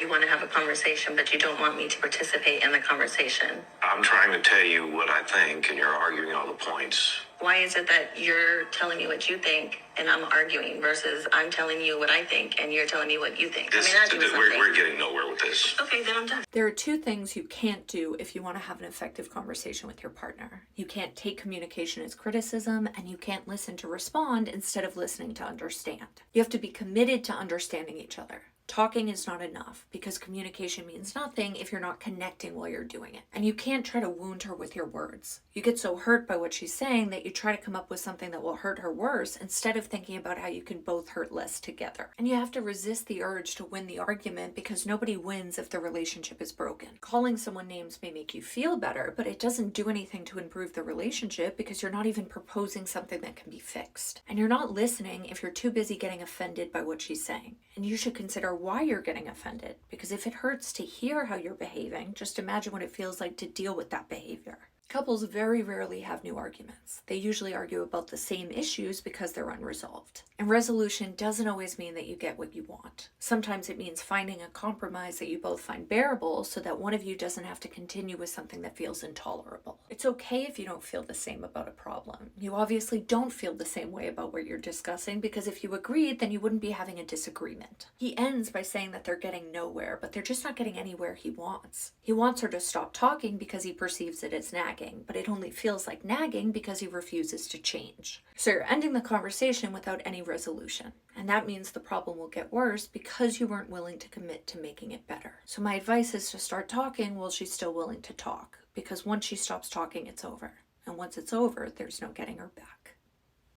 You want to have a conversation, but you don't want me to participate in the conversation. I'm trying to tell you what I think, and you're arguing all the points. Why is it that you're telling me what you think and I'm arguing versus I'm telling you what I think and you're telling me what you think? We're getting nowhere with this. Okay, then I'm done. There are two things you can't do if you want to have an effective conversation with your partner. You can't take communication as criticism, and you can't listen to respond instead of listening to understand. You have to be committed to understanding each other. Talking is not enough because communication means nothing if you're not connecting while you're doing it. And you can't try to wound her with your words. You get so hurt by what she's saying that you try to come up with something that will hurt her worse instead of thinking about how you can both hurt less together. And you have to resist the urge to win the argument because nobody wins if the relationship is broken. Calling someone names may make you feel better, but it doesn't do anything to improve the relationship because you're not even proposing something that can be fixed. And you're not listening if you're too busy getting offended by what she's saying. And you should consider why you're getting offended, because if it hurts to hear how you're behaving, just imagine what it feels like to deal with that behavior. Couples very rarely have new arguments. They usually argue about the same issues because they're unresolved. And resolution doesn't always mean that you get what you want. Sometimes it means finding a compromise that you both find bearable so that one of you doesn't have to continue with something that feels intolerable. It's okay if you don't feel the same about a problem. You obviously don't feel the same way about what you're discussing, because if you agreed, then you wouldn't be having a disagreement. He ends by saying that they're getting nowhere, but they're just not getting anywhere he wants. He wants her to stop talking because he perceives it as nagging, but it only feels like nagging because he refuses to change. So you're ending the conversation without any resolution. And that means the problem will get worse because you weren't willing to commit to making it better. So my advice is to start talking while she's still willing to talk, because once she stops talking, it's over. And once it's over, there's no getting her back.